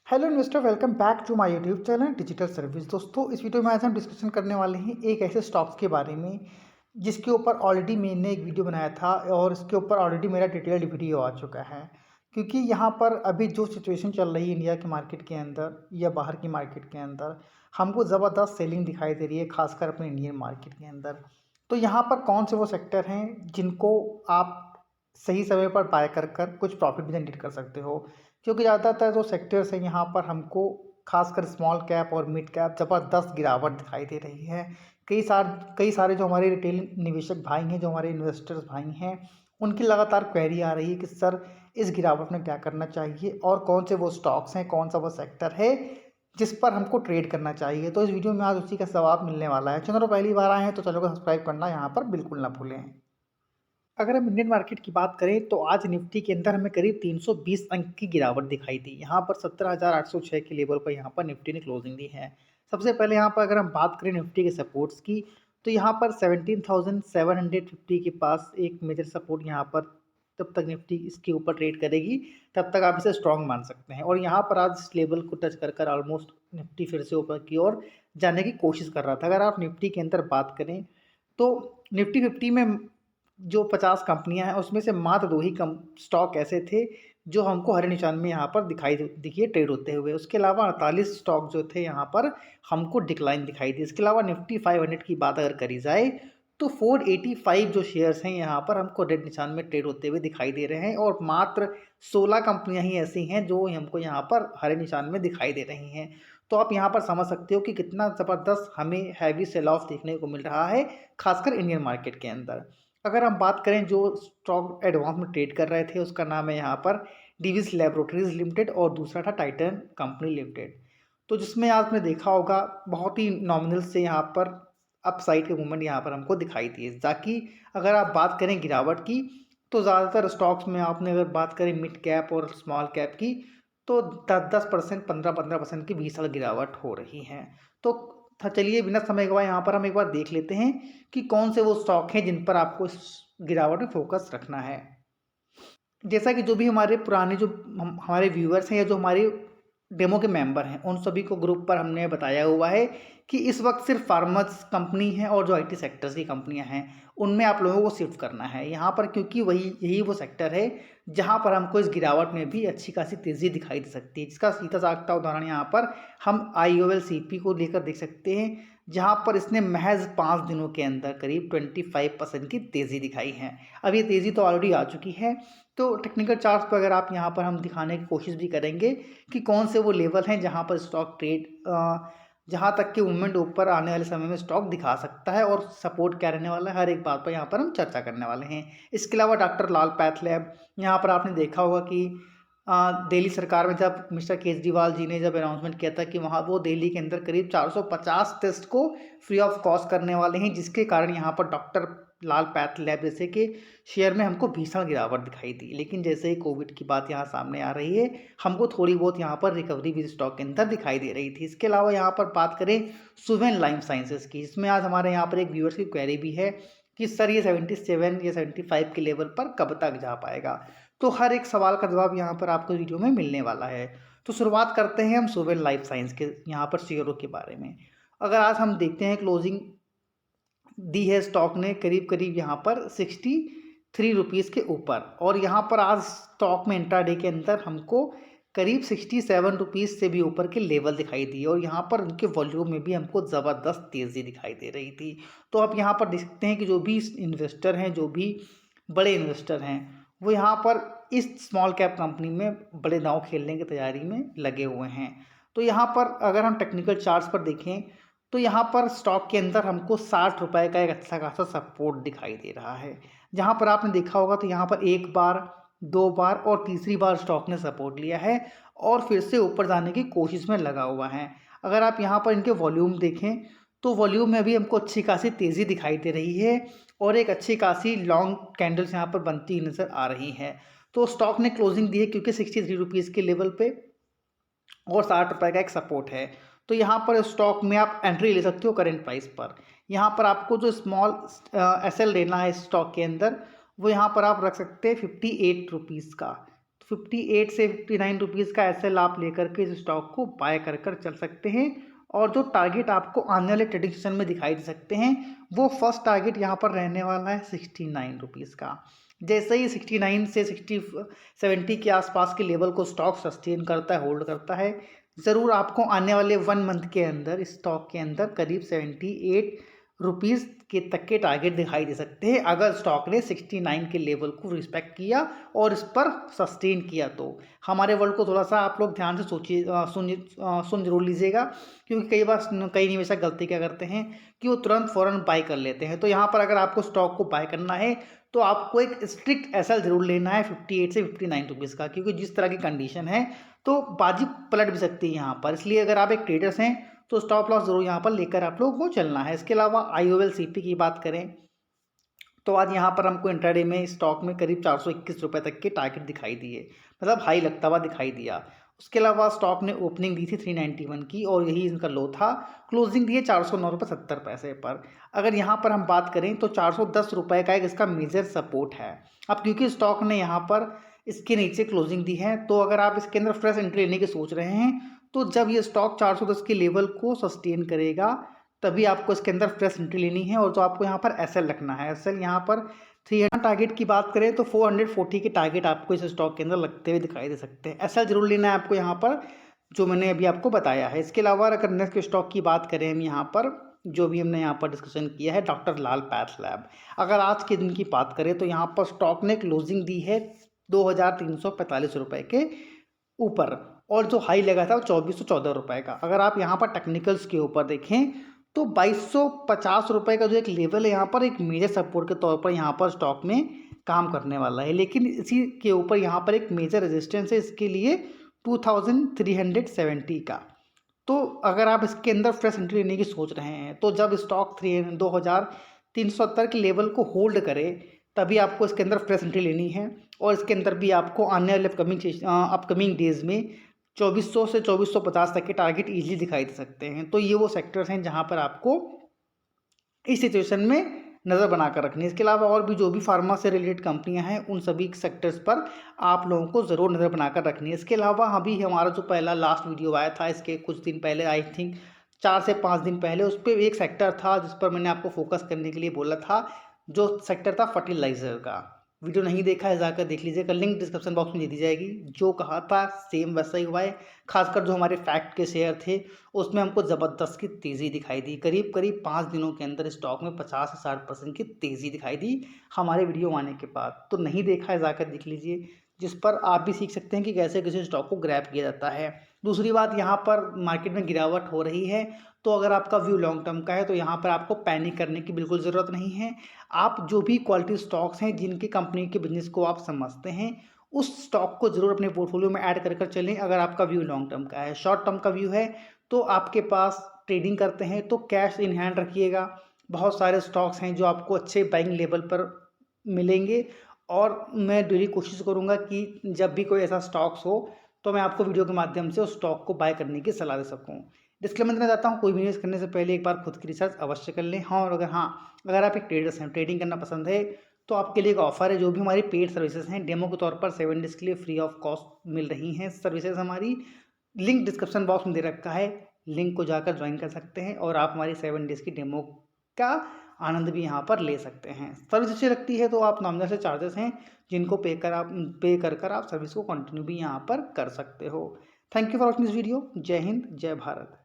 Hello investor, welcome back to my YouTube channel digital service. दोस्तों, इस video में आज हम डिस्कशन करने वाले हैं एक ऐसे स्टॉक्स के बारे में जिसके ऊपर ऑलरेडी मैंने एक वीडियो बनाया था और इसके ऊपर ऑलरेडी मेरा डिटेल्ड वीडियो आ चुका है। क्योंकि यहाँ पर अभी जो सिचुएशन चल रही है इंडिया के मार्केट के अंदर या बाहर की मार्केट के अंदर, हमको ज़बरदस्त सेलिंग दिखाई दे रही है, खासकर अपने इंडियन मार्केट के अंदर। तो यहाँ पर कौन से वो सेक्टर हैं जिनको आप सही समय पर बाय कर कर कुछ प्रॉफिट भी जनरेट कर सकते हो। क्योंकि ज़्यादातर जो सेक्टर्स हैं यहाँ पर हमको खासकर स्मॉल कैप और मिड कैप ज़बरदस्त गिरावट दिखाई दे रही है। कई सारे जो हमारे रिटेल निवेशक भाई हैं, जो हमारे इन्वेस्टर्स भाई हैं, उनकी लगातार क्वेरी आ रही है कि सर इस गिरावट में क्या करना चाहिए और कौन से वो स्टॉक्स हैं, कौन सा वो सेक्टर है जिस पर हमको ट्रेड करना चाहिए। तो इस वीडियो में आज उसी का जवाब मिलने वाला है। चैनल पर पहली बार आए हैं तो चैनल को सब्सक्राइब करना यहाँ पर बिल्कुल ना भूलें। अगर हम इंडियन मार्केट की बात करें तो आज निफ्टी के अंदर हमें करीब 320 अंक की गिरावट दिखाई दी। यहाँ पर 17,806 के लेवल पर यहाँ पर निफ्टी ने क्लोजिंग दी है। सबसे पहले यहाँ पर अगर हम बात करें निफ्टी के सपोर्ट्स की, तो यहाँ पर 17,750 के पास एक मेजर सपोर्ट यहाँ पर, तब तक निफ्टी इसके ऊपर ट्रेड करेगी तब तक आप इसे स्ट्रॉन्ग मान सकते हैं। और यहाँ पर आज इस लेवल को टच कर कर ऑलमोस्ट निफ्टी फिर से ऊपर की ओर जाने की कोशिश कर रहा था। अगर आप निफ्टी के अंदर बात करें तो निफ्टी 50 में जो 50 कंपनियां हैं उसमें से मात्र 2 ही कम स्टॉक ऐसे थे जो हमको हरे निशान में यहाँ पर दिखिए ट्रेड होते हुए। उसके अलावा 48 स्टॉक जो थे यहाँ पर हमको डिक्लाइन दिखाई दी। इसके अलावा निफ्टी 500 की बात अगर करी जाए तो 485 जो शेयर्स हैं यहाँ पर हमको रेड निशान में ट्रेड होते हुए दिखाई दे रहे हैं और मात्र 16 कंपनियां ही ऐसी हैं जो हमको यहाँ पर हरे निशान में दिखाई दे रही हैं। तो आप यहाँ पर समझ सकते हो कि कितना ज़बरदस्त हमें हैवी सेल ऑफ देखने को मिल रहा है, खासकर इंडियन मार्केट के अंदर। अगर हम बात करें जो स्टॉक एडवांस में ट्रेड कर रहे थे, उसका नाम है यहाँ पर डिविस लेबोरेटरीज लिमिटेड और दूसरा था टाइटन कंपनी लिमिटेड। तो जिसमें आपने देखा होगा बहुत ही नॉमिनल से यहाँ पर अप साइड के मूवमेंट यहाँ पर हमको दिखाई दिए। ताकि अगर आप बात करें गिरावट की तो ज़्यादातर स्टॉक्स में आपने अगर बात करें मिड कैप और स्मॉल कैप की तो 10% 15% की 20 गिरावट हो रही है। तो चलिए बिना समय गवाए यहाँ पर हम एक बार देख लेते हैं कि कौन से वो स्टॉक हैं जिन पर आपको इस गिरावट में फोकस रखना है। जैसा कि जो भी हमारे पुराने जो हमारे व्यूअर्स हैं या जो हमारे डेमो के मेंबर हैं, उन सभी को ग्रुप पर हमने बताया हुआ है कि इस वक्त सिर्फ फार्मर्स कंपनी है और जो आईटी सेक्टर्स की कंपनियां हैं उनमें आप लोगों को शिफ्ट करना है यहाँ पर। क्योंकि यही वो सेक्टर है जहाँ पर हमको इस गिरावट में भी अच्छी खासी तेज़ी दिखाई दे सकती है, जिसका सीधा साधा उदाहरण यहाँ पर हम IOL को लेकर देख सकते हैं, जहाँ पर इसने महज 5 दिनों के अंदर करीब 25% की तेज़ी दिखाई है। अब ये तेज़ी तो ऑलरेडी आ चुकी है। तो टेक्निकल चार्ट्स पर अगर आप यहाँ पर हम दिखाने की कोशिश भी करेंगे कि कौन से वो लेवल हैं जहाँ पर स्टॉक ट्रेड जहाँ तक कि मूवमेंट ऊपर आने वाले समय में स्टॉक दिखा सकता है और सपोर्ट क्या रहने वाला है, हर एक बात पर यहाँ पर हम चर्चा करने वाले हैं। इसके अलावा डॉक्टर लाल पैथलैब, यहाँ पर आपने देखा होगा कि दिल्ली सरकार में जब मिस्टर केजरीवाल जी ने जब अनाउंसमेंट किया था कि वहाँ वो दिल्ली के अंदर करीब 450 टेस्ट को फ्री ऑफ कॉस्ट करने वाले हैं, जिसके कारण यहाँ पर डॉक्टर लाल पैथ लैब जैसे कि शेयर में हमको भीषण गिरावट दिखाई दी। लेकिन जैसे ही कोविड की बात यहाँ सामने आ रही है, हमको थोड़ी बहुत यहाँ पर रिकवरी भी स्टॉक के अंदर दिखाई दे रही थी। इसके अलावा यहाँ पर बात करें सुवेन लाइफ साइंसेज की, इसमें आज हमारे यहाँ पर एक व्यूअर्स की क्वेरी भी है कि सर ये 77 या 75 के लेवल पर कब तक जा पाएगा। तो हर एक सवाल का जवाब यहाँ पर आपको वीडियो में मिलने वाला है। तो शुरुआत करते हैं हम सुवेन लाइफ साइंस के यहाँ पर शेयरों के बारे में। अगर आज हम देखते हैं क्लोजिंग दी है स्टॉक ने करीब करीब यहाँ पर 63 रुपीज़ के ऊपर, और यहाँ पर आज स्टॉक में इंट्राडे के अंदर हमको करीब 67 रुपीज़ से भी ऊपर के लेवल दिखाई दिए और यहाँ पर उनके वॉल्यूम में भी हमको ज़बरदस्त तेज़ी दिखाई दे रही थी। तो आप यहाँ पर देख सकते हैं कि जो भी इन्वेस्टर हैं, जो भी बड़े इन्वेस्टर हैं, वो यहाँ पर इस स्मॉल कैप कंपनी में बड़े दांव खेलने की तैयारी में लगे हुए हैं। तो यहाँ पर अगर हम टेक्निकल चार्ट्स पर देखें तो यहाँ पर स्टॉक के अंदर हमको 60 रुपए का एक अच्छा खासा सपोर्ट दिखाई दे रहा है। जहाँ पर आपने देखा होगा तो यहाँ पर एक बार, दो बार और तीसरी बार स्टॉक ने सपोर्ट लिया है और फिर से ऊपर जाने की कोशिश में लगा हुआ है। अगर आप यहाँ पर इनके वॉल्यूम देखें तो वॉल्यूम में भी हमको अच्छी खासी तेज़ी दिखाई दे रही है और एक अच्छी खासी लॉन्ग कैंडल्स यहाँ पर बनती नज़र आ रही है। तो स्टॉक ने क्लोजिंग दी है क्योंकि 63 रुपीज़ के लेवल पे और 60 रुपए का एक सपोर्ट है। तो यहाँ पर स्टॉक में आप एंट्री ले सकते हो करेंट प्राइस पर। यहाँ पर आपको जो स्मॉल SL लेना है स्टॉक के अंदर, वो यहाँ पर आप रख सकते हैं 58 रुपीज़ का। 58 से 59 रुपीज़ का एसएल आप लेकर के इस स्टॉक को बाय कर चल सकते हैं। और जो टारगेट आपको आने वाले ट्रेडिंग सेशन में दिखाई दे सकते हैं, वो फर्स्ट टारगेट यहाँ पर रहने वाला है 69 रुपीज़ का। जैसे ही 69 से 70 के आसपास के लेवल को स्टॉक सस्टेन करता है, होल्ड करता है, ज़रूर आपको आने वाले 1 मंथ के अंदर इस स्टॉक के अंदर करीब 78 रुपीज़ के तक के टारगेट दिखाई दे सकते हैं, अगर स्टॉक ने 69 के लेवल को रिस्पेक्ट किया और इस पर सस्टेन किया तो। हमारे वर्ड को थोड़ा सा आप लोग ध्यान से सोचिए, सुन जरूर लीजिएगा, क्योंकि कई बार कई निवेशक गलती क्या करते हैं कि वो तुरंत फ़ौरन बाय कर लेते हैं। तो यहाँ पर अगर आपको स्टॉक को बाय करना है तो आपको एक स्ट्रिक्ट एसएल ज़रूर लेना है 58 से 59 रुपीज़ का, क्योंकि जिस तरह की कंडीशन है तो बाजी पलट भी सकती है यहाँ पर। इसलिए अगर आप एक ट्रेडर्स हैं तो स्टॉप लॉस जरूर यहाँ पर लेकर आप लोगों को चलना है। इसके अलावा IOL CP की बात करें तो आज यहाँ पर हमको इंट्राडे में स्टॉक में करीब 421 रुपये तक के टारगेट दिखाई दिए, मतलब हाई लगता हुआ दिखाई दिया। उसके अलावा स्टॉक ने ओपनिंग दी थी 391 की और यही इनका लो था। क्लोजिंग दी है 409 रुपये 70 पैसे पर। अगर यहाँ पर हम बात करें तो 410 रुपये का एक इसका मेजर सपोर्ट है। अब क्योंकि स्टॉक ने यहाँ पर इसके नीचे क्लोजिंग दी है, तो अगर आप इसके अंदर फ्रेश एंट्री लेने की सोच रहे हैं तो जब ये स्टॉक 410 के लेवल को सस्टेन करेगा तभी आपको इसके अंदर फ्रेश एंट्री लेनी है। और जो आपको यहाँ पर एसएल रखना है, एसएल यहाँ पर 300 टारगेट की बात करें तो 440 के टारगेट आपको इस स्टॉक के अंदर लगते हुए दिखाई दे सकते हैं। एसएल जरूर लेना है आपको यहाँ पर, जो मैंने अभी आपको बताया है। इसके अलावा अगर नेक्स्ट स्टॉक की बात करें हम यहाँ पर, जो भी हमने यहाँ पर डिस्कशन किया है डॉक्टर लाल पैथ लैब। अगर आज के दिन की बात करें तो यहाँ पर स्टॉक ने क्लोजिंग दी है 2345 रुपये के ऊपर और जो हाई लगा था वो 2414 रुपये का। अगर आप यहाँ पर टेक्निकल्स के ऊपर देखें तो 2250 रुपये का जो एक लेवल है यहाँ पर एक मेजर सपोर्ट के तौर पर यहाँ पर स्टॉक में काम करने वाला है। लेकिन इसी के ऊपर यहाँ पर एक मेजर रेजिस्टेंस है इसके लिए 2370 का। तो अगर आप इसके अंदर फ्रेश एंट्री लेने की सोच रहे हैं तो जब स्टॉक 2370 के लेवल को होल्ड करे तभी आपको इसके अंदर फ्रेश एंट्री लेनी है। और इसके अंदर भी आपको आने वाले अपकमिंग डेज में 2400 से 2450 तक के टारगेट इजीली दिखाई दे सकते हैं। तो ये वो सेक्टर्स हैं जहां पर आपको इस सिचुएशन में नज़र बनाकर रखनी है। इसके अलावा और भी जो भी फार्मा से रिलेटेड कंपनियां हैं उन सभी सेक्टर्स पर आप लोगों को ज़रूर नज़र बनाकर रखनी है। इसके अलावा अभी हमारा जो पहला लास्ट वीडियो आया था इसके कुछ दिन पहले, आई थिंक 4 से 5 दिन पहले, उस पर एक सेक्टर था जिस पर मैंने आपको फोकस करने के लिए बोला था, जो सेक्टर था फर्टिलाइज़र का। वीडियो नहीं देखा है जाकर देख लीजिएगा, लिंक डिस्क्रिप्शन बॉक्स में दे दी जाएगी। जो कहा था सेम वैसा ही हुआ है। खासकर जो हमारे फैक्ट के शेयर थे उसमें हमको ज़बरदस्त की तेज़ी दिखाई दी। करीब 5 दिनों के अंदर स्टॉक में 50 से 60% की तेज़ी दिखाई दी हमारे वीडियो आने के बाद। तो नहीं देखा है जाकर देख लीजिए, जिस पर आप भी सीख सकते हैं कि कैसे किसी स्टॉक को ग्रैब किया जाता है। दूसरी बात, यहाँ पर मार्केट में गिरावट हो रही है तो अगर आपका व्यू लॉन्ग टर्म का है तो यहाँ पर आपको पैनिक करने की बिल्कुल ज़रूरत नहीं है। आप जो भी क्वालिटी स्टॉक्स हैं जिनकी कंपनी के बिजनेस को आप समझते हैं उस स्टॉक को ज़रूर अपने पोर्टफोलियो में ऐड कर चलें। अगर आपका व्यू लॉन्ग टर्म का है, शॉर्ट टर्म का व्यू है तो आपके पास ट्रेडिंग करते हैं तो कैश इन हैंड रखिएगा। बहुत सारे स्टॉक्स हैं जो आपको अच्छे बाइंग लेवल पर मिलेंगे और मैं डेली कोशिश करूँगा कि जब भी कोई ऐसा स्टॉक्स हो तो मैं आपको वीडियो के माध्यम से उस स्टॉक को बाय करने की सलाह दे सकूँ। डिस्क्लेमर देना चाहता हूँ, कोई भी निवेश करने से पहले एक बार खुद की रिसर्च अवश्य कर लें। हाँ, और अगर आप एक ट्रेडर्स हैं, ट्रेडिंग करना पसंद है तो आपके लिए एक ऑफर है। जो भी हमारी पेड सर्विसेज हैं डेमो के तौर पर 7 डेज़ के लिए फ्री ऑफ कॉस्ट मिल रही हैं सर्विसेज हमारी। लिंक डिस्क्रिप्शन बॉक्स में दे रखा है, लिंक को जाकर ज्वाइन कर सकते हैं और आप हमारी 7 डेज़ की डेमो का आनंद भी यहाँ पर ले सकते हैं। सर्विस अच्छी लगती है तो आप नॉमिनल से चार्जेस हैं जिनको पे कर आप सर्विस को कंटिन्यू भी यहाँ पर कर सकते हो। Thank you for watching this video. जय हिंद, जय भारत।